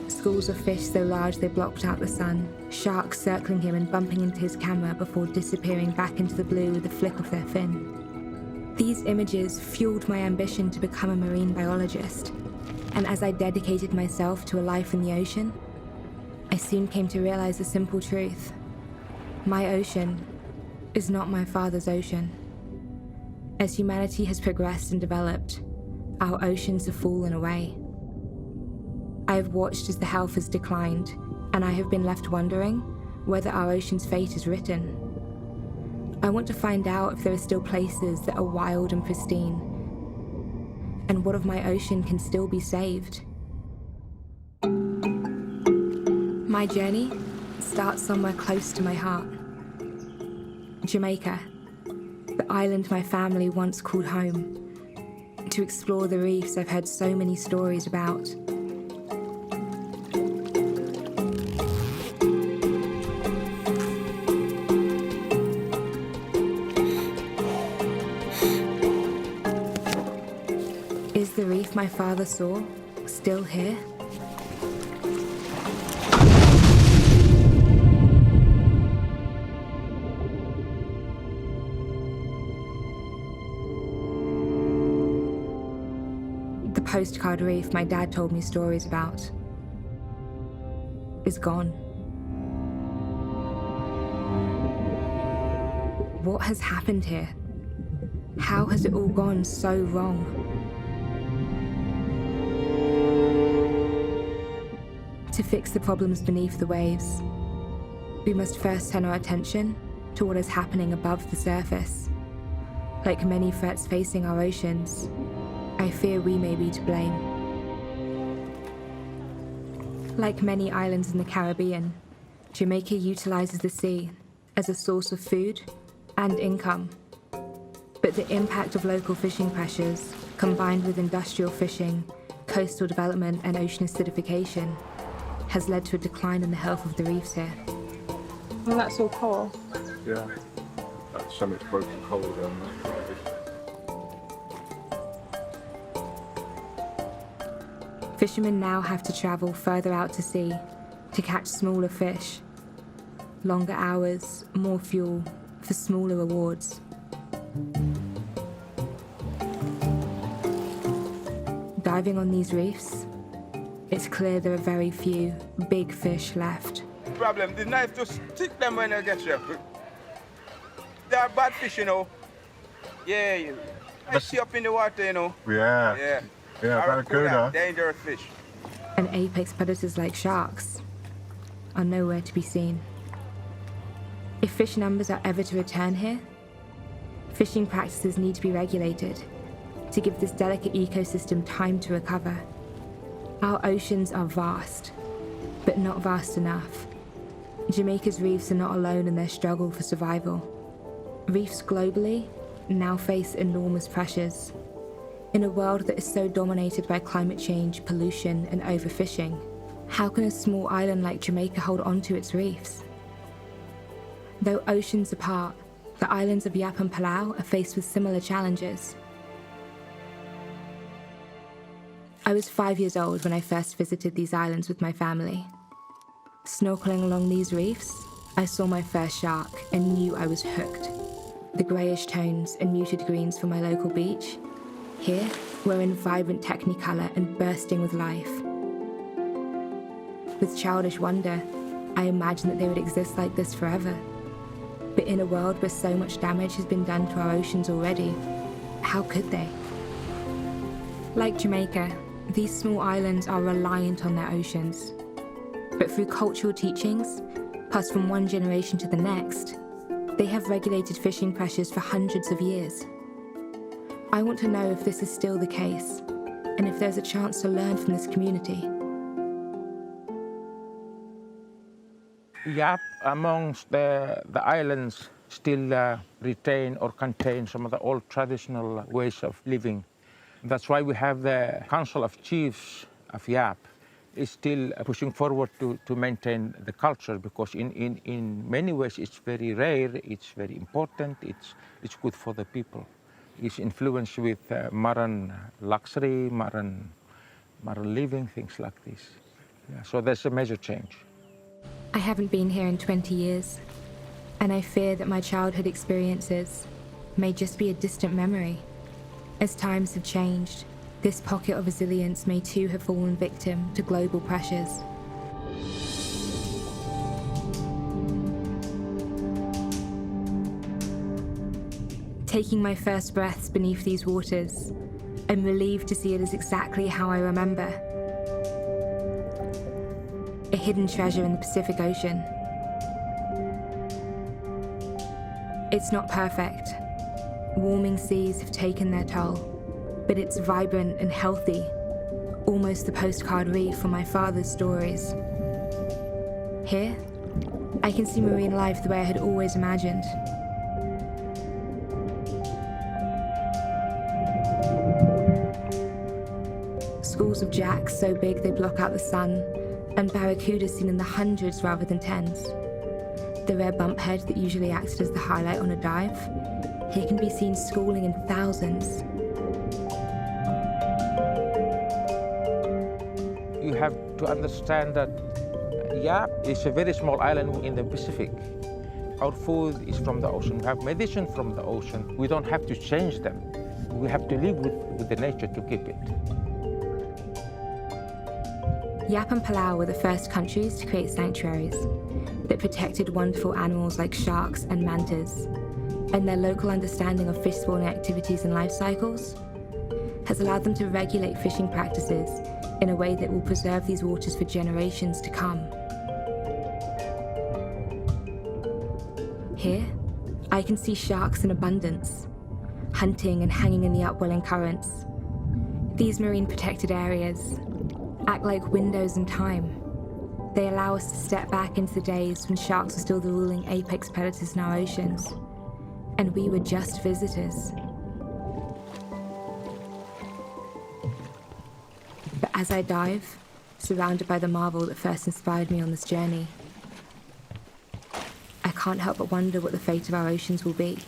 Schools of fish so large they blocked out the sun, sharks circling him and bumping into his camera before disappearing back into the blue with a flick of their fin. These images fueled my ambition to become a marine biologist, and as I dedicated myself to a life in the ocean, I soon came to realize a simple truth. My ocean is not my father's ocean. As humanity has progressed and developed, our oceans have fallen away. I have watched as the health has declined, and I have been left wondering whether our ocean's fate is written. I want to find out if there are still places that are wild and pristine, and what of my ocean can still be saved. My journey starts somewhere close to my heart. Jamaica, the island my family once called home, to explore the reefs I've heard so many stories about. Is the reef my father saw still here? The postcard reef my dad told me stories about is gone. What has happened here? How has it all gone so wrong? To fix the problems beneath the waves, we must first turn our attention to what is happening above the surface. Like many threats facing our oceans, I fear we may be to blame. Like many islands in the Caribbean, Jamaica utilizes the sea as a source of food and income. But the impact of local fishing pressures, combined with industrial fishing, coastal development, and ocean acidification, has led to a decline in the health of the reefs here. Well, that's so cool. Yeah, that's so much broken coal down there. Fishermen now have to travel further out to sea to catch smaller fish. Longer hours, more fuel for smaller rewards. Diving on these reefs, it's clear there are very few big fish left. Problem, the knife to stick them when they get you. They are bad fish, you know. Yeah, I see up in the water, you know. Yeah, barracuda. Dangerous fish. And apex predators like sharks are nowhere to be seen. If fish numbers are ever to return here, fishing practices need to be regulated to give this delicate ecosystem time to recover. Our oceans are vast, but not vast enough. Jamaica's reefs are not alone in their struggle for survival. Reefs globally now face enormous pressures. In a world that is so dominated by climate change, pollution, and overfishing, how can a small island like Jamaica hold on to its reefs? Though oceans apart, the islands of Yap and Palau are faced with similar challenges. I was 5 years old when I first visited these islands with my family. Snorkeling along these reefs, I saw my first shark and knew I was hooked. The greyish tones and muted greens from my local beach, here were in vibrant technicolor and bursting with life. With childish wonder, I imagined that they would exist like this forever. But in a world where so much damage has been done to our oceans already, how could they? Like Jamaica, these small islands are reliant on their oceans. But through cultural teachings, passed from one generation to the next, they have regulated fishing pressures for hundreds of years. I want to know if this is still the case, and if there's a chance to learn from this community. Yap, amongst the islands, still retain or contain some of the old traditional ways of living. That's why we have the Council of Chiefs of Yap is still pushing forward to maintain the culture, because in many ways it's very rare, it's very important, it's good for the people. It's influenced with modern luxury, modern living, things like this. Yeah, so there's a major change. I haven't been here in 20 years, and I fear that my childhood experiences may just be a distant memory. As times have changed, this pocket of resilience may too have fallen victim to global pressures. Taking my first breaths beneath these waters, I'm relieved to see it as exactly how I remember. A hidden treasure in the Pacific Ocean. It's not perfect. Warming seas have taken their toll, but it's vibrant and healthy, almost the postcard reef from my father's stories. Here, I can see marine life the way I had always imagined. Schools of jacks so big they block out the sun, and barracudas seen in the hundreds rather than tens. The rare bumphead that usually acted as the highlight on a dive, here can be seen schooling in thousands. You have to understand that Yap is a very small island in the Pacific. Our food is from the ocean. We have medicine from the ocean. We don't have to change them. We have to live with the nature to keep it. Yap and Palau were the first countries to create sanctuaries that protected wonderful animals like sharks and mantas, and their local understanding of fish spawning activities and life cycles has allowed them to regulate fishing practices in a way that will preserve these waters for generations to come. Here, I can see sharks in abundance, hunting and hanging in the upwelling currents. These marine protected areas act like windows in time. They allow us to step back into the days when sharks were still the ruling apex predators in our oceans, and we were just visitors. But as I dive, surrounded by the marvel that first inspired me on this journey, I can't help but wonder what the fate of our oceans will be.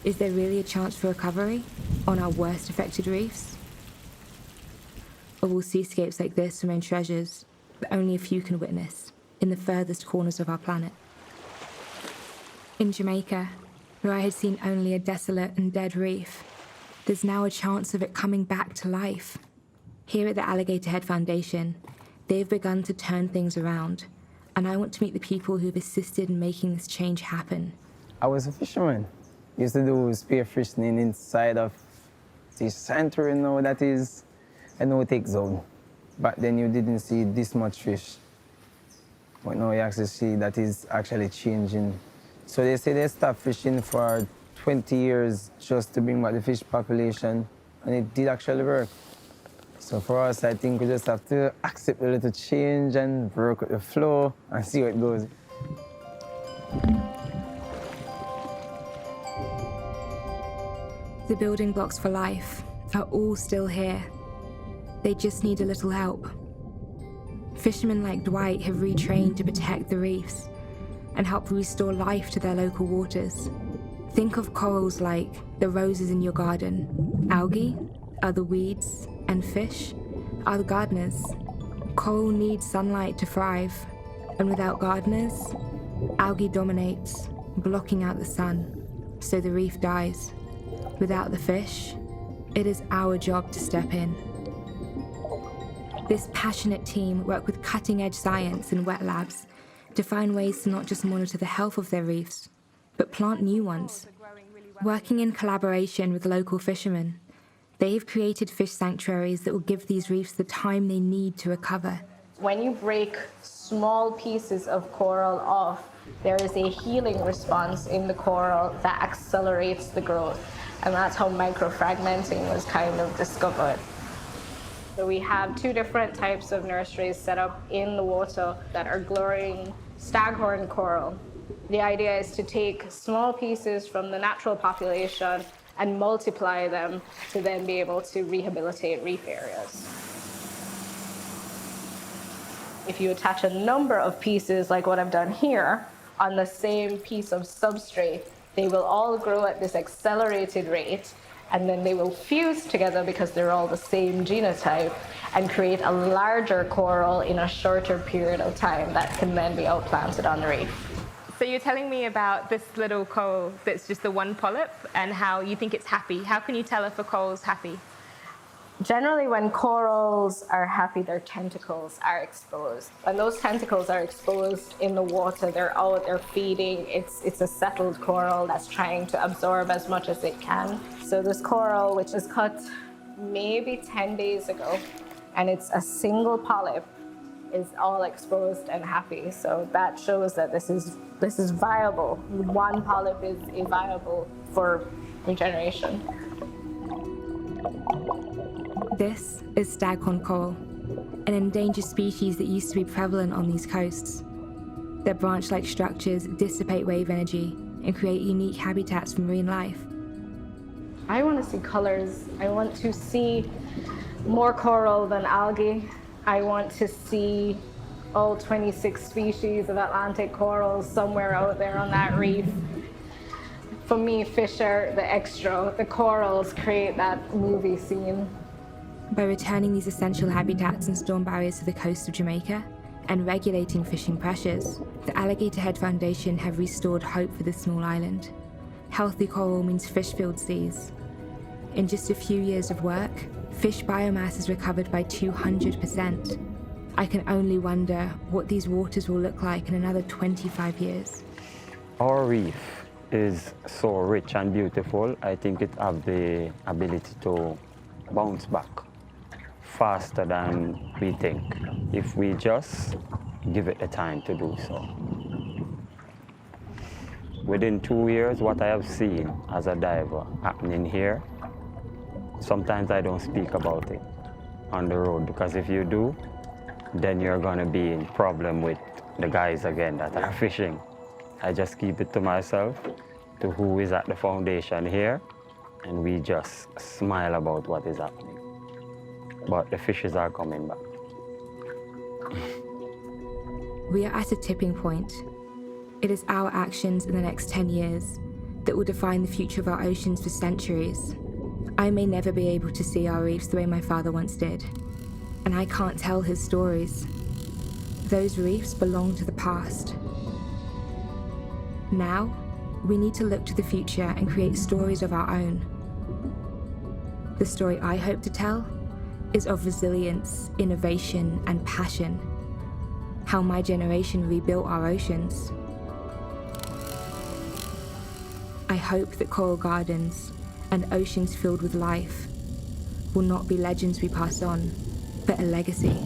Is there really a chance for recovery on our worst affected reefs? Or will seascapes like this remain treasures that only a few can witness in the furthest corners of our planet? In Jamaica, where I had seen only a desolate and dead reef, there's now a chance of it coming back to life. Here at the Alligator Head Foundation, they've begun to turn things around, and I want to meet the people who've assisted in making this change happen. I was a fisherman. Used to do spearfishing inside of the center, that is a no-take zone. Back then you didn't see this much fish. But now you actually see that is actually changing. So they say they stopped fishing for 20 years just to bring back the fish population, and it did actually work. So for us, I think we just have to accept a little change and work with the flow and see how it goes. The building blocks for life are all still here. They just need a little help. Fishermen like Dwight have retrained to protect the reefs and help restore life to their local waters. Think of corals like the roses in your garden. Algae are the weeds, and fish are the gardeners. Coral needs sunlight to thrive, and without gardeners, algae dominates, blocking out the sun, so the reef dies. Without the fish, it is our job to step in. This passionate team work with cutting-edge science in wet labs to find ways to not just monitor the health of their reefs, but plant new ones. Working in collaboration with local fishermen, they have created fish sanctuaries that will give these reefs the time they need to recover. When you break small pieces of coral off, there is a healing response in the coral that accelerates the growth. And that's how microfragmenting was kind of discovered. So we have two different types of nurseries set up in the water that are glowing staghorn coral. The idea is to take small pieces from the natural population and multiply them to then be able to rehabilitate reef areas. If you attach a number of pieces, like what I've done here, on the same piece of substrate, they will all grow at this accelerated rate, and then they will fuse together because they're all the same genotype and create a larger coral in a shorter period of time that can then be outplanted on the reef. So you're telling me about this little coral that's just the one polyp and how you think it's happy. How can you tell if a coral's happy? Generally, when corals are happy, their tentacles are exposed. When those tentacles are exposed in the water, they're out, they're feeding. It's a settled coral that's trying to absorb as much as it can. So this coral, which was cut maybe 10 days ago, and it's a single polyp, is all exposed and happy. So that shows that this is viable. One polyp is viable for regeneration. This is staghorn coral, an endangered species that used to be prevalent on these coasts. Their branch-like structures dissipate wave energy and create unique habitats for marine life. I want to see colors. I want to see more coral than algae. I want to see all 26 species of Atlantic corals somewhere out there on that reef. For me, fish are the extra. The corals create that movie scene. By returning these essential habitats and storm barriers to the coast of Jamaica and regulating fishing pressures, the Alligator Head Foundation have restored hope for this small island. Healthy coral means fish-filled seas. In just a few years of work, fish biomass is recovered by 200%. I can only wonder what these waters will look like in another 25 years. Our reef is so rich and beautiful. I think it has the ability to bounce back faster than we think if we just give it the time to do so. Within 2 years, what I have seen as a diver happening here, sometimes I don't speak about it on the road, because if you do, then you're gonna be in problem with the guys again that are fishing. I just keep it to myself, to who is at the foundation here, and we just smile about what is happening. But the fishes are coming back. We are at a tipping point. It is our actions in the next 10 years that will define the future of our oceans for centuries. I may never be able to see our reefs the way my father once did, and I can't tell his stories. Those reefs belong to the past. Now, we need to look to the future and create stories of our own. The story I hope to tell is of resilience, innovation, and passion. How my generation rebuilt our oceans. I hope that coral gardens and oceans filled with life will not be legends we pass on, but a legacy.